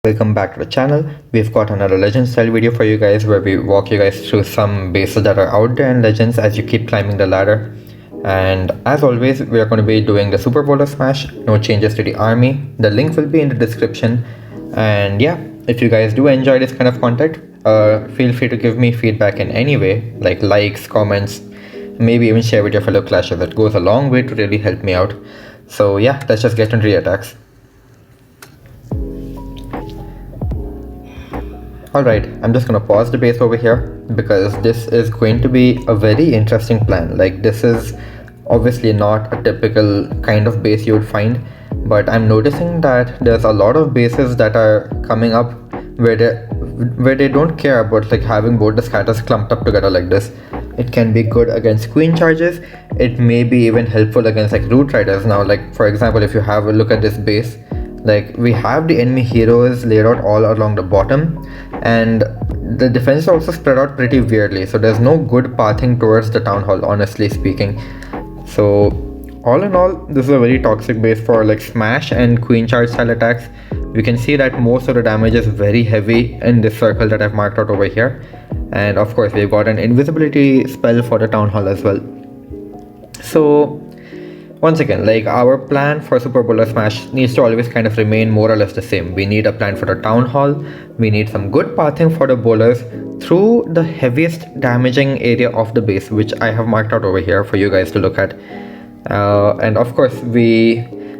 Welcome back to the channel. We've got another legend style video for you guys where we walk you guys through some bases that are out there in legends as you keep climbing the ladder. And as always, we are going to be doing the Super Bowler Smash. No changes to the army. The link will be in the description. And yeah, if you guys do enjoy this kind of content, feel free to give me feedback in any way, like likes, comments, maybe even share with your fellow clashers. That goes a long way to really help me out. So yeah, let's just get into the attacks. Alright, I'm just gonna pause the base over here because this is going to be a very interesting plan. Like, this is obviously not a typical kind of base you would find, but I'm noticing that there's a lot of bases that are coming up where they don't care about like having both the scatters clumped up together like this. It can be good against queen charges. It may be even helpful against like root riders. Now, like for example, if you have a look at this base, like we have the enemy heroes laid out all along the bottom, and the defense is also spread out pretty weirdly, so there's no good pathing towards the town hall, honestly speaking. So all in all, this is a very toxic base for like smash and queen charge style attacks. You can see that most of the damage is very heavy in this circle that I've marked out over here, and of course we've got an invisibility spell for the town hall as well. So once again, like, our plan for Super Bowler Smash needs to always kind of remain more or less the same. We need a plan for the town hall. We need some good pathing for the bowlers through the heaviest damaging area of the base, which I have marked out over here for you guys to look at. And of course, we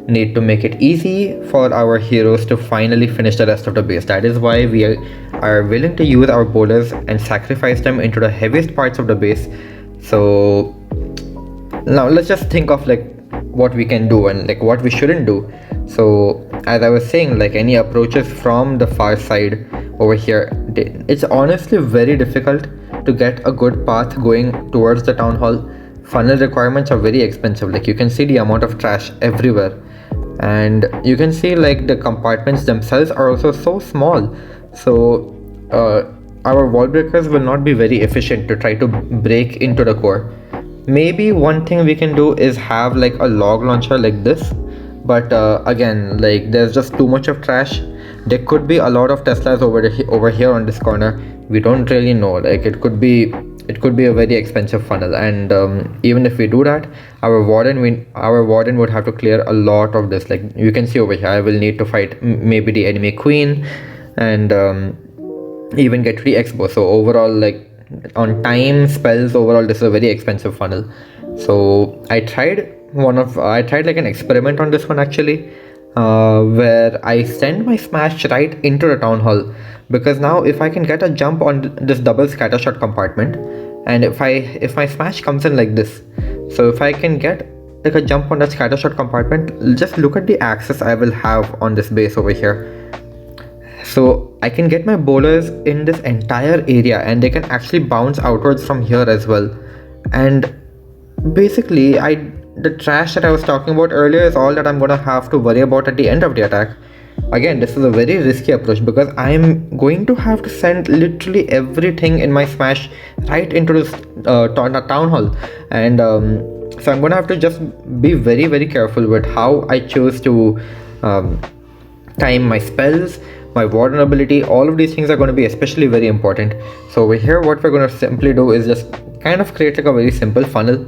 need to make it easy for our heroes to finally finish the rest of the base. That is why we are willing to use our bowlers and sacrifice them into the heaviest parts of the base. So now let's just think of like what we can do and like what we shouldn't do. So as I was saying, like any approaches from the far side over here, it's honestly very difficult to get a good path going towards the town hall. Funnel requirements are very expensive. Like, you can see the amount of trash everywhere, and you can see like the compartments themselves are also so small. So our wall breakers will not be very efficient to try to break into the core. Maybe one thing we can do is have like a log launcher like this, but again, like there's just too much of trash. There could be a lot of Teslas over here on this corner. We don't really know. Like, it could be a very expensive funnel, and even if we do that, our warden would have to clear a lot of this. Like, you can see over here, I will need to fight maybe the enemy queen and even get 3 expo. So overall, like on time spells, overall this is a very expensive funnel. So I tried like an experiment on this one actually, where I send my smash right into the town hall, because now if I can get a jump on this double scatter shot compartment, and if my smash comes in like this, so if I can get like a jump on that scatter shot compartment, just look at the access I will have on this base over here. So I can get my bowlers in this entire area, and they can actually bounce outwards from here as well. And basically, the trash that I was talking about earlier is all that I'm gonna have to worry about at the end of the attack. Again, this is a very risky approach because I'm going to have to send literally everything in my smash right into this town hall, and so I'm gonna have to just be very, very careful with how I choose to time my spells, my warden ability. All of these things are going to be especially very important. So over here, what we're going to simply do is just kind of create like a very simple funnel.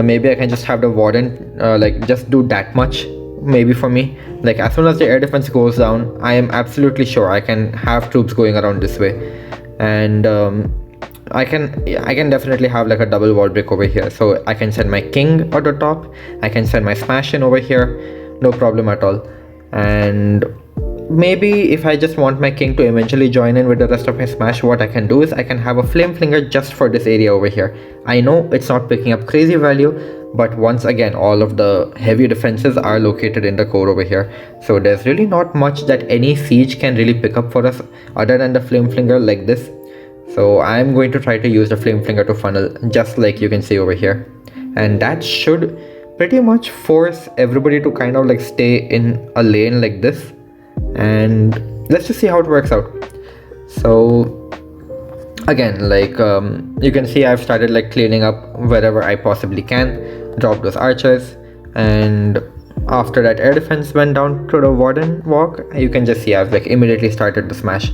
Maybe I can just have the warden like just do that much. Maybe for me, like as soon as the air defense goes down, I am absolutely sure I can have troops going around this way, and I can definitely have like a double wall break over here. So I can send my king at the top, I can send my smash in over here, no problem at all. And maybe if I just want my king to eventually join in with the rest of my smash, what I can do is I can have a flame flinger just for this area over here. I know it's not picking up crazy value, but once again, all of the heavy defenses are located in the core over here, so there's really not much that any siege can really pick up for us other than the flame flinger like this. So I'm going to try to use the flame flinger to funnel, just like you can see over here, and that should pretty much force everybody to kind of like stay in a lane like this. And let's just see how it works out. So again, like you can see I've started like cleaning up wherever I possibly can, drop those archers, and after that air defense went down to the warden walk, you can just see I've like immediately started to smash.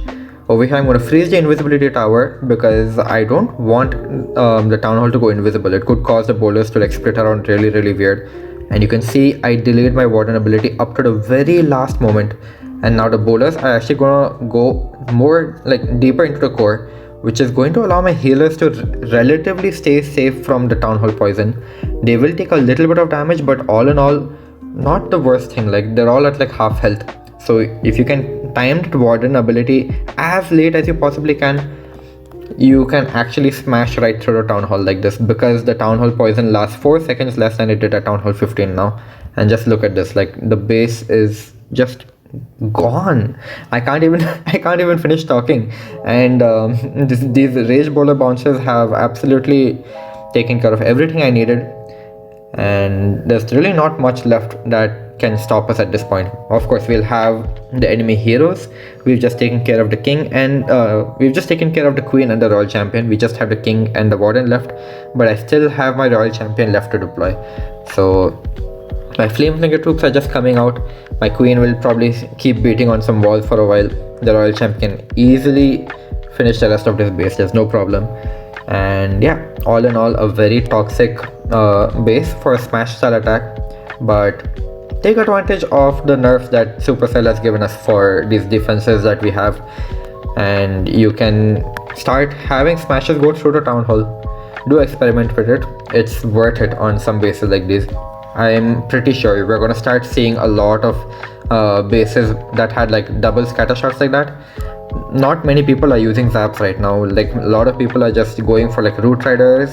Over here I'm going to freeze the invisibility tower because I don't want the town hall to go invisible. It could cause the bowlers to like split around really weird. And you can see I delayed my warden ability up to the very last moment, and now the bowlers are actually gonna go more like deeper into the core, which is going to allow my healers to relatively stay safe from the town hall poison. They will take a little bit of damage, but all in all, not the worst thing. Like they're all at like half health. So if you can time the warden ability as late as you possibly can, you can actually smash right through the town hall like this, because the town hall poison lasts 4 seconds less than it did at town hall 15 now. And just look at this, like the base is just gone. I can't even finish talking. And these rage bowler bouncers have absolutely taken care of everything I needed, and there's really not much left that can stop us at this point. Of course, we'll have the enemy heroes. We've just taken care of the king, and we've just taken care of the queen and the royal champion. We just have the king and the warden left, but I still have my royal champion left to deploy. So my flame flinger troops are just coming out. My queen will probably keep beating on some walls for a while. The royal champion can easily finish the rest of this base, there's no problem. And yeah, all in all, a very toxic base for a smash style attack, but take advantage of the nerfs that Supercell has given us for these defenses that we have, and you can start having smashes go through the town hall. Do experiment with it, it's worth it on some bases like these. I'm pretty sure we're gonna start seeing a lot of bases that had like double scatter shots like that. Not many people are using zaps right now. Like a lot of people are just going for like root riders,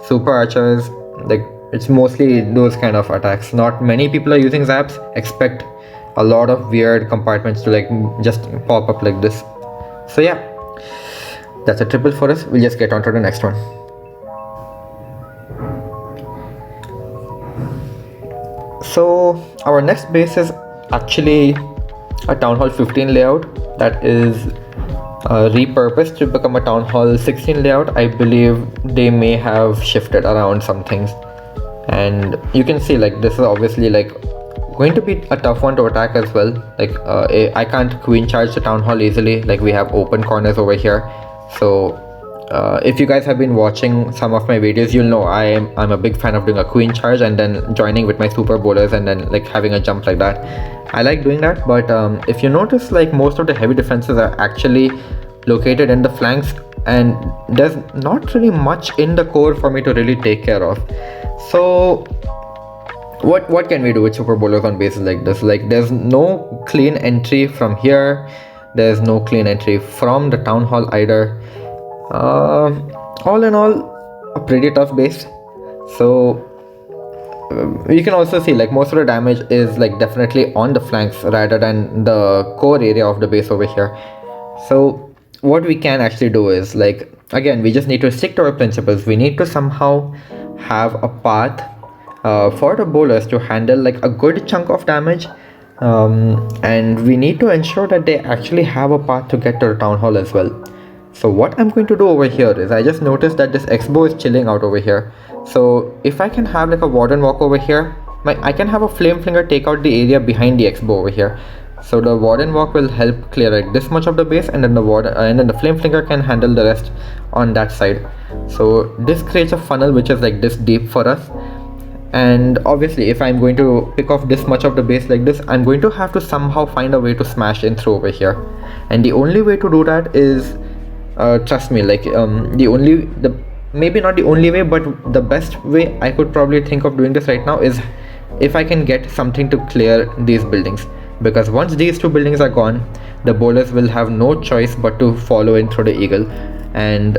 super archers. Like it's mostly those kind of attacks. Not many people are using zaps. Expect a lot of weird compartments to like just pop up like this. So yeah, that's a triple for us. We'll just get on to the next one. So our next base is actually a Town Hall 15 layout that is repurposed to become a Town Hall 16 layout. I believe they may have shifted around some things, and you can see like this is obviously like going to be a tough one to attack as well. Like I can't queen charge the Town Hall easily. Like we have open corners over here. So if you guys have been watching some of my videos, you'll know I'm a big fan of doing a queen charge and then joining with my super bowlers and then like having a jump like that. I like doing that, but if you notice, like most of the heavy defenses are actually located in the flanks, and there's not really much in the core for me to really take care of. So what can we do with super bowlers on bases like this? Like there's no clean entry from here, there's no clean entry from the town hall either. All in all, a pretty tough base. So you can also see like most of the damage is like definitely on the flanks rather than the core area of the base over here. So what we can actually do is, like, again, we just need to stick to our principles. We need to somehow have a path for the bowlers to handle like a good chunk of damage, and we need to ensure that they actually have a path to get to the town hall as well. So what I'm going to do over here is, I just noticed that this X-bow is chilling out over here. So if I can have like a warden walk over here, I can have a flame flinger take out the area behind the X-bow over here. So the warden walk will help clear like this much of the base, and then the flame flinger can handle the rest on that side. So this creates a funnel which is like this deep for us. And obviously if I'm going to pick off this much of the base like this, I'm going to have to somehow find a way to smash in through over here. And the only way to do that is, trust me, like maybe not the only way, but the best way I could probably think of doing this right now is if I can get something to clear these buildings. Because once these two buildings are gone, the bowlers will have no choice but to follow in through the eagle, and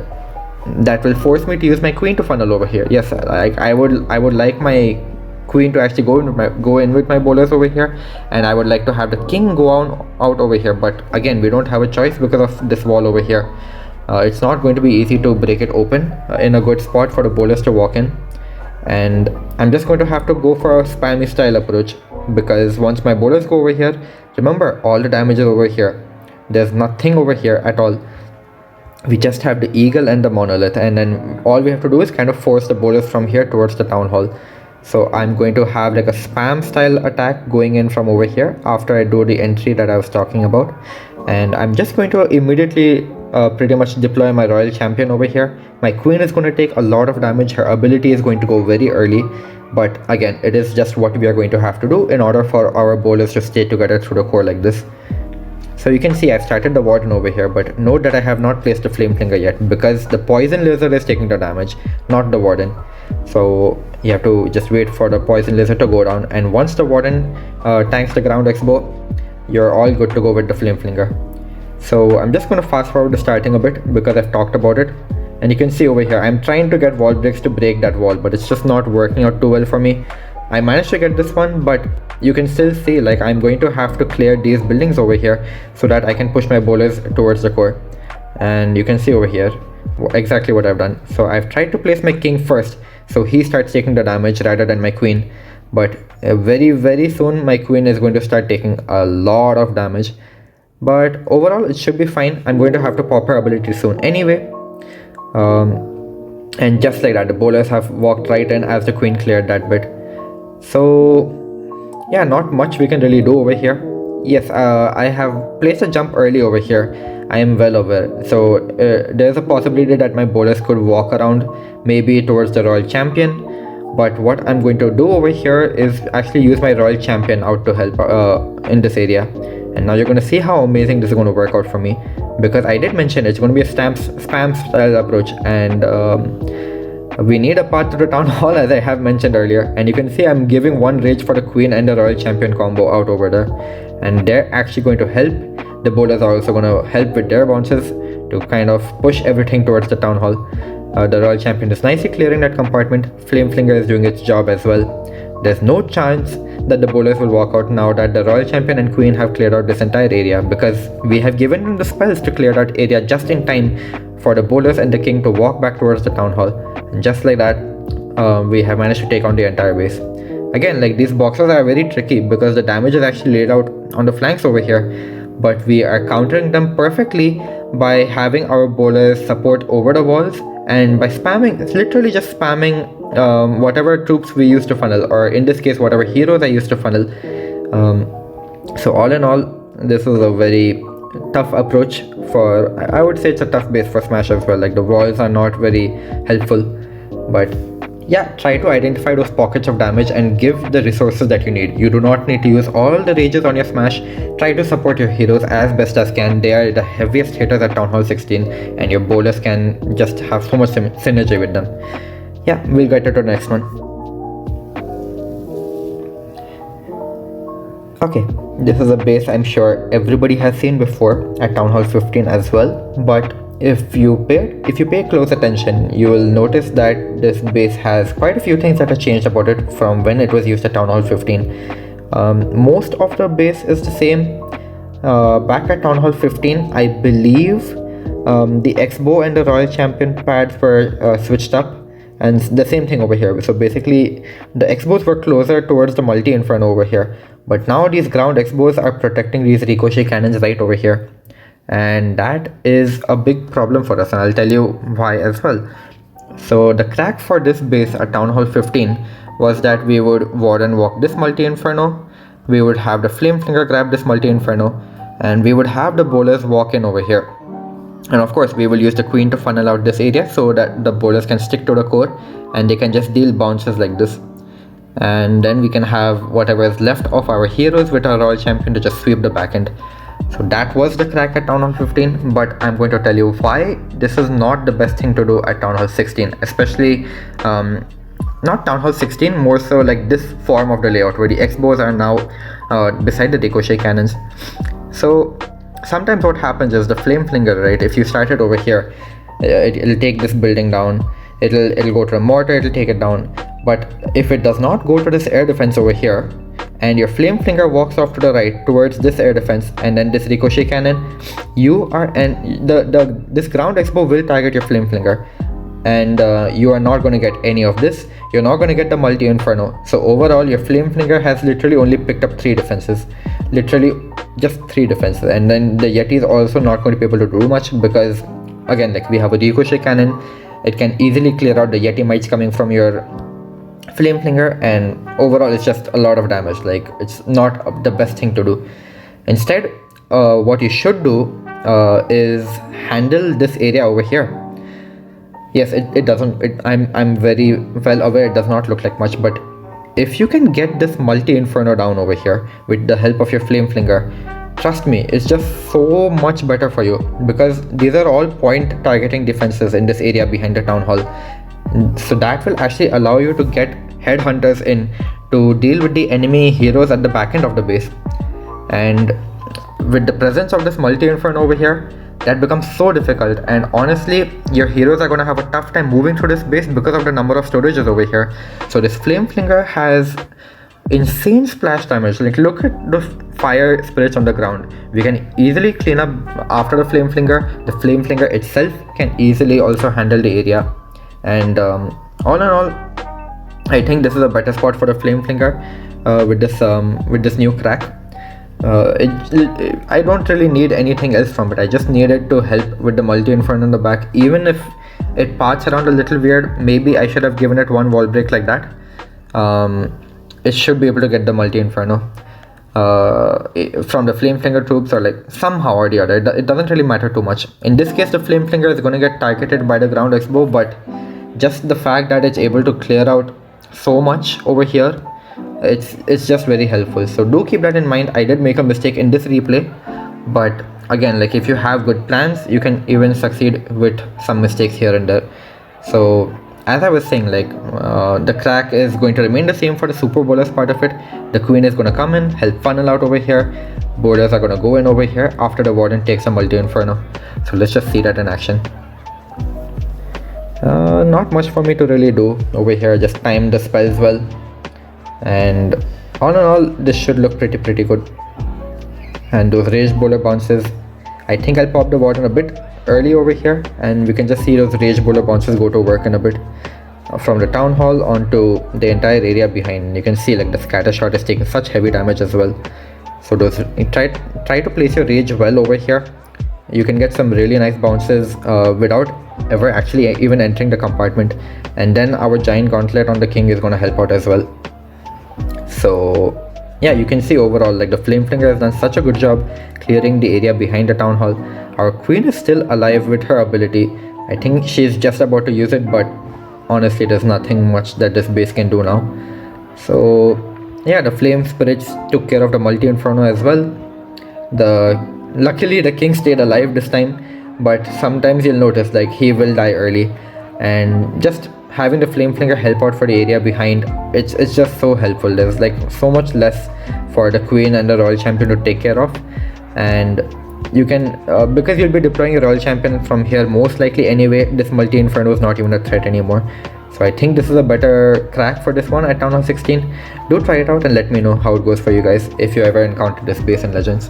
that will force me to use my queen to funnel over here. Yes, I would like my queen to actually go in with my bowlers over here, and I would like to have the king go out over here. But again, we don't have a choice because of this wall over here. It's not going to be easy to break it open in a good spot for the bowlers to walk in, and I'm just going to have to go for a spammy style approach, because once my bowlers go over here, remember, all the damage is over here. There's nothing over here at all. We just have the eagle and the monolith, and then all we have to do is kind of force the bowlers from here towards the town hall. So I'm going to have like a spam style attack going in from over here after I do the entry that I was talking about. And I'm just going to immediately pretty much deploy my royal champion over here. My queen is going to take a lot of damage. Her ability is going to go very early. But again, it is just what we are going to have to do in order for our bowlers to stay together through the core like this. So you can see I've started the warden over here, but note that I have not placed the flame flinger yet because the poison laser is taking the damage, not the warden. So you have to just wait for the poison laser to go down, and once the warden tanks the ground expo, you're all good to go with the flame flinger. So I'm just going to fast forward to starting a bit because I've talked about it. And you can see over here, I'm trying to get wall breaks to break that wall, but it's just not working out too well for me. I managed to get this one, but you can still see like I'm going to have to clear these buildings over here so that I can push my bowlers towards the core. And you can see over here exactly what I've done. So I've tried to place my king first, so he starts taking the damage rather than my queen. But very soon my queen is going to start taking a lot of damage. But overall it should be fine. I'm going to have to pop her ability soon anyway. And just like that, the bowlers have walked right in as the queen cleared that bit. So yeah, not much we can really do over here. Yes, I have placed a jump early over here. I am well aware. So there's a possibility that my bowlers could walk around maybe towards the royal champion. But what I'm going to do over here is actually use my royal champion out to help in this area. And now you're going to see how amazing this is going to work out for me, because I did mention it's going to be a spam style approach, and we need a path to the town hall as I have mentioned earlier. And you can see I'm giving one rage for the queen and the royal champion combo out over there, and they're actually going to help. The bowlers are also going to help with their bounces to kind of push everything towards the town hall. The royal champion is nicely clearing that compartment. Flame flinger is doing its job as well. There's no chance that the bowlers will walk out now that the royal champion and queen have cleared out this entire area, because we have given them the spells to clear that area just in time for the bowlers and the king to walk back towards the town hall. And just like that, we have managed to take on the entire base. Again, like, these boxes are very tricky because the damage is actually laid out on the flanks over here, but we are countering them perfectly by having our bowlers support over the walls, and by spamming, it's literally just spamming whatever troops we used to funnel, or in this case whatever heroes I used to funnel. So all in all, this is a very tough approach for, I would say it's a tough base for Smash as well. Like, the walls are not very helpful, but yeah, try to identify those pockets of damage and give the resources that you need. You do not need to use all the rages on your Smash. Try to support your heroes as best as can. They are the heaviest hitters at Town Hall 16, and your bowlers can just have so much synergy with them. Yeah, we'll get to the next one. Okay, this is a base I'm sure everybody has seen before at Town Hall 15 as well, but if you pay close attention, you will notice that this base has quite a few things that have changed about it from when it was used at Town Hall 15. Most of the base is the same. Back at Town Hall 15, I believe the X-Bow and the Royal Champion pads were switched up, and the same thing over here. So basically, the X-Bows were closer towards the multi-inferno over here, but now these ground X-Bows are protecting these ricochet cannons right over here. And that is a big problem for us, and I'll tell you why as well. So the crack for this base at Town Hall 15 was that we would warden walk this multi-inferno, we would have the flame flinger grab this multi-inferno, and we would have the bowlers walk in over here. And of course, we will use the queen to funnel out this area so that the bowlers can stick to the core and they can just deal bounces like this. And then we can have whatever is left of our heroes with our royal champion to just sweep the back end. So that was the crack at Town Hall 15, but I'm going to tell you why this is not the best thing to do at Town Hall 16, especially not Town Hall 16, more so like this form of the layout where the X-Bows are now beside the ricochet cannons. So sometimes what happens is the flame flinger, right, if you start it over here, it'll take this building down, it'll go to a mortar, it'll take it down. But if it does not go to this air defense over here, and your flame flinger walks off to the right towards this air defense and then this ricochet cannon, you are, and this ground X-Bow will target your flame flinger, and you are not going to get any of this. You're not going to get the multi inferno. So overall, your flame flinger has literally only picked up 3 defenses, literally just 3 defenses. And then the Yeti is also not going to be able to do much because, again, like, we have a ricochet cannon. It can easily clear out the Yeti mites coming from your flame flinger, and overall it's just a lot of damage. Like, it's not the best thing to do. Instead, what you should do is handle this area over here. Yes, it doesn't, I'm very well aware it does not look like much, but if you can get this multi-inferno down over here with the help of your flame flinger, trust me, it's just so much better for you, because these are all point targeting defenses in this area behind the town hall. So that will actually allow you to get headhunters in to deal with the enemy heroes at the back end of the base. And with the presence of this multi-inferno over here, that becomes so difficult, and honestly your heroes are going to have a tough time moving through this base because of the number of storages over here. So this flame flinger has insane splash damage. Like, look at the fire spirits on the ground. We can easily clean up after the flame flinger. The flame flinger itself can easily also handle the area, and all in all, I think this is a better spot for the flame flinger with this new crack. I don't really need anything else from it. I just need it to help with the multi-inferno in the back. Even if it parts around a little weird, maybe I should have given it one wall break like that. It should be able to get the multi-inferno from the flame flinger troops, or like somehow or the other. It doesn't really matter too much. In this case, the flame flinger is going to get targeted by the ground expo, but just the fact that it's able to clear out so much over here, it's just very helpful. So do keep that in mind. I did make a mistake in this replay, but again, like, if you have good plans, you can even succeed with some mistakes here and there. So as I was saying, like, the crack is going to remain the same for the super bowlers part of it. The queen is going to come in, help funnel out over here. Bowlers are going to go in over here after the warden takes a multi-inferno. So let's just see that in action. Not much for me to really do over here. Just time the spells well, and all in all, this should look pretty good. And those rage bowler bounces, I think I'll pop the warden a bit early over here, and we can just see those rage bowler bounces go to work in a bit from the town hall onto the entire area behind. You can see, like, the scatter shot is taking such heavy damage as well. So those try to place your rage well over here. You can get some really nice bounces without ever actually even entering the compartment, and then our giant gauntlet on the king is going to help out as well. So yeah, you can see overall, like, the flame flinger has done such a good job clearing the area behind the town hall. Our queen is still alive with her ability. I think she's just about to use it, but honestly there's nothing much that this base can do now. So yeah, the flame spirits took care of the multi-inferno as well. Luckily the king stayed alive this time, but sometimes you'll notice, like, he will die early, and just having the flame flinger help out for the area behind, it's just so helpful. There's, like, so much less for the queen and the royal champion to take care of, and you can because you'll be deploying your royal champion from here most likely anyway, this multi-inferno is not even a threat anymore. So I think this is a better crack for this one at Town Hall 16. Do try it out and let me know how it goes for you guys if you ever encounter this base in Legends.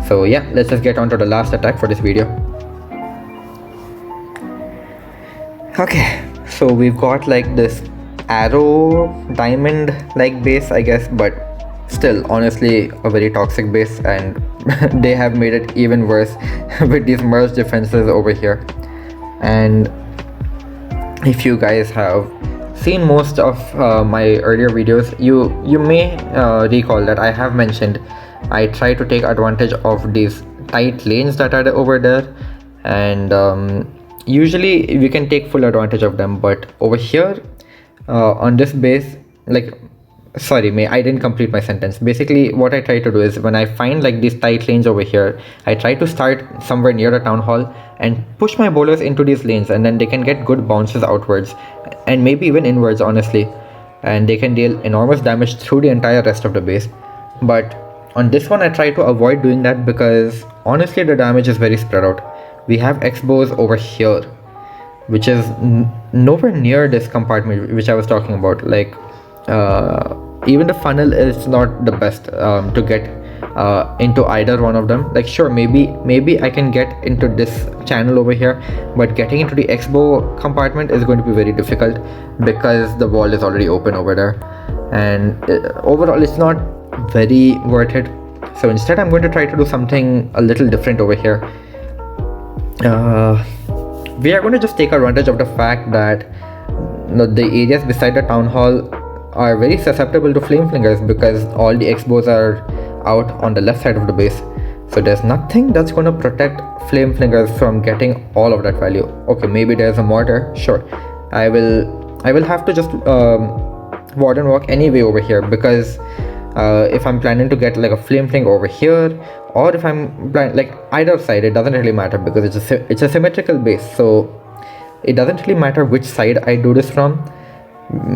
So yeah, let's just get on to the last attack for this video. Okay, so we've got, like, this arrow diamond like base, I guess, but still honestly a very toxic base, and they have made it even worse with these merge defenses over here. And if you guys have seen most of my earlier videos, you may recall that I have mentioned I try to take advantage of these tight lanes that are over there, and usually we can take full advantage of them. But over here on this base, like, sorry, I didn't complete my sentence. Basically what I try to do is, when I find, like, these tight lanes over here, I try to start somewhere near the town hall and push my bowlers into these lanes, and then they can get good bounces outwards and maybe even inwards, honestly, and they can deal enormous damage through the entire rest of the base. But on this one I try to avoid doing that, because honestly the damage is very spread out. We have X-bows over here, which is nowhere near this compartment which I was talking about. Like, even the funnel is not the best to get into either one of them. Like, sure, maybe I can get into this channel over here, but getting into the X-bow compartment is going to be very difficult because the wall is already open over there, and overall it's not very worth it. So instead I'm going to try to do something a little different over here. We are going to just take advantage of the fact that the areas beside the town hall are very susceptible to flame flingers because all the X-bows are out on the left side of the base. So there's nothing that's going to protect flame flingers from getting all of that value. Okay, maybe there's a mortar. Sure, I will have to just warden walk anyway over here, because if I'm planning to get like a flame flinger over here, or if I'm like either side, it doesn't really matter because it's a symmetrical base. So it doesn't really matter which side I do this from.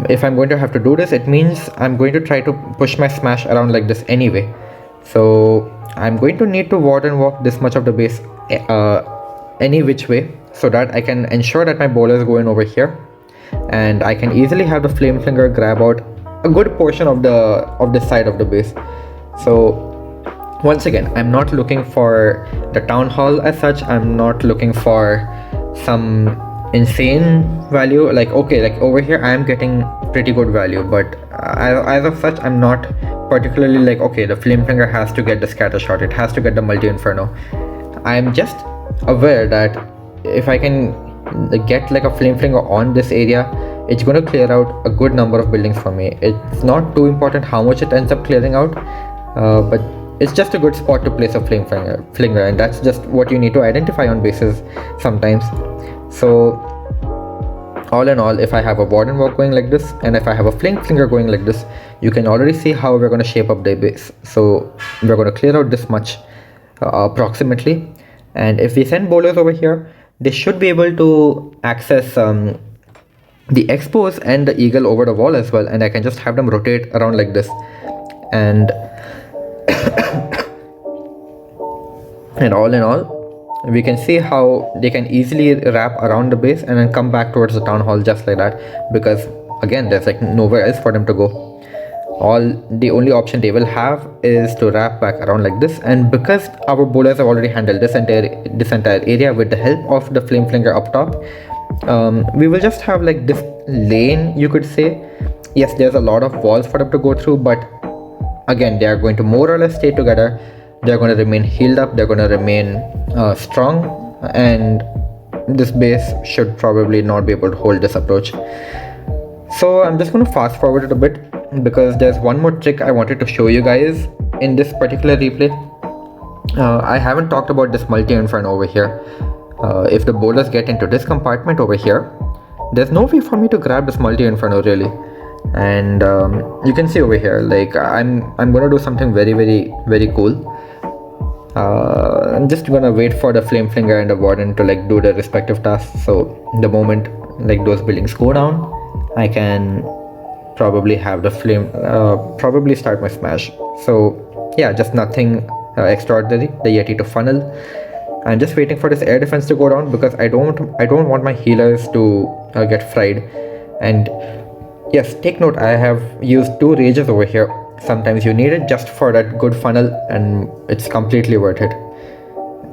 If I'm going to have to do this, it means I'm going to try to push my smash around like this anyway. So I'm going to need to warden walk this much of the base any which way, so that I can ensure that my bowlers go in over here, and I can easily have the flame flinger grab out a good portion of this side of the base. So once again, I'm not looking for the town hall as such. I'm not looking for some insane value. Like, okay, like over here I am getting pretty good value, but as of such, I'm not particularly like, okay, the flame flinger has to get the scatter shot, it has to get the multi inferno. I'm just aware that if I can get like a flame flinger on this area, it's going to clear out a good number of buildings for me. It's not too important how much it ends up clearing out, but it's just a good spot to place a flame flinger, and that's just what you need to identify on bases sometimes. So all in all, if I have a warden walk going like this, and if I have a flame flinger going like this, you can already see how we're going to shape up the base. So we're going to clear out this much approximately, and if we send bowlers over here, they should be able to access the expos and the eagle over the wall as well, and I can just have them rotate around like this, and and all in all, we can see how they can easily wrap around the base and then come back towards the town hall just like that, because again, there's like nowhere else for them to go. The only option they will have is to wrap back around like this, and because our bowlers have already handled this entire area with the help of the flame flinger up top, we will just have like this lane, you could say. Yes, there's a lot of walls for them to go through, but again, they are going to more or less stay together. They're going to remain healed up, they're going to remain strong, and this base should probably not be able to hold this approach. So I'm just going to fast forward it a bit, because there's one more trick I wanted to show you guys in this particular replay. I haven't talked about this multi-inferno over here. If the bowlers get into this compartment over here, there's no way for me to grab this multi-inferno really. And you can see over here, like I'm gonna do something very, very, very cool. I'm just gonna wait for the flame flinger and the warden to like do their respective tasks. So the moment like those buildings go down, I can probably have the flame probably start my smash. So yeah, just nothing extraordinary. The Yeti to funnel. I'm just waiting for this air defense to go down, because I don't want my healers to get fried. And yes, take note, I have used 2 rages over here. Sometimes you need it just for that good funnel, and it's completely worth it.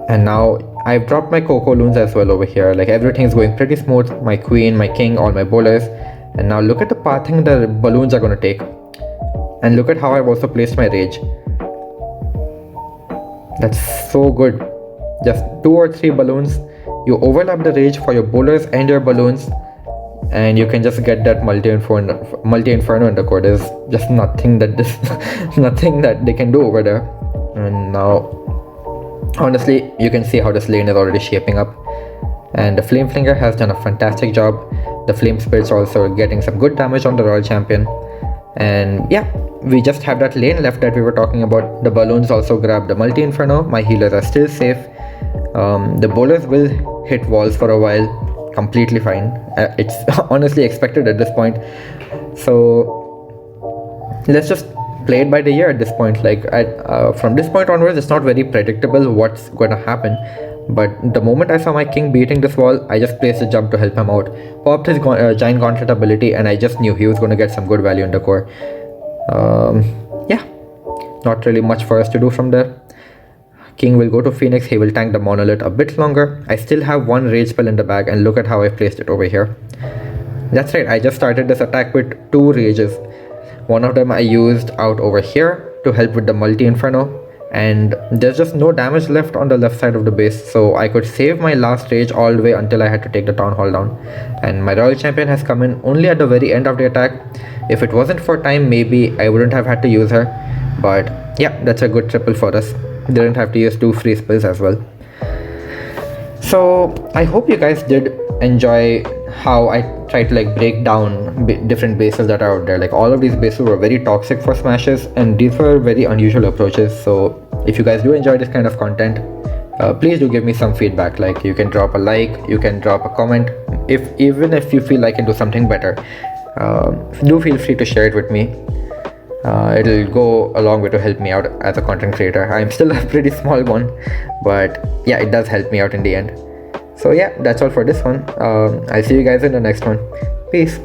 And now I've dropped my Coco Loons as well over here. Like everything's going pretty smooth. My queen, my king, all my bowlers. And now look at the pathing the balloons are going to take. And look at how I've also placed my rage. That's so good. Just 2 or 3 balloons. You overlap the rage for your bowlers and your balloons, and you can just get that multi-inferno in the core. There's just nothing that nothing that they can do over there. And now, honestly, you can see how this lane is already shaping up. And the flame flinger has done a fantastic job. The flame spirits are also getting some good damage on the royal champion. And yeah, we just have that lane left that we were talking about. The balloons also grab the multi-inferno. My healers are still safe. The bowlers will hit walls for a while, completely fine. It's honestly expected at this point. So let's just play it by the ear at this point. Like from this point onwards, it's not very predictable what's going to happen. But the moment I saw my king beating this wall, I just placed a jump to help him out. Popped his giant gauntlet ability, and I just knew he was going to get some good value in the core. Yeah, not really much for us to do from there. King will go to Phoenix. He will tank the monolith a bit longer. I still have 1 rage spell in the bag, and look at how I placed it over here. That's right, I just started this attack with 2 rages. One of them I used out over here to help with the multi-inferno, and there's just no damage left on the left side of the base, so I could save my last rage all the way until I had to take the town hall down. And my royal champion has come in only at the very end of the attack. If it wasn't for time, maybe I wouldn't have had to use her, but yeah, that's a good triple for us. Didn't have to use 2 free spells as well. So I hope you guys did enjoy how I tried to like break down different bases that are out there. Like all of these bases were very toxic for smashes, and these were very unusual approaches. So if you guys do enjoy this kind of content, please do give me some feedback. Like you can drop a like, you can drop a comment. Even if you feel I can do something better, do feel free to share it with me. It'll go a long way to help me out as a content creator. I'm still a pretty small one, but yeah, it does help me out in the end. So yeah, that's all for this one. I'll see you guys in the next one. Peace.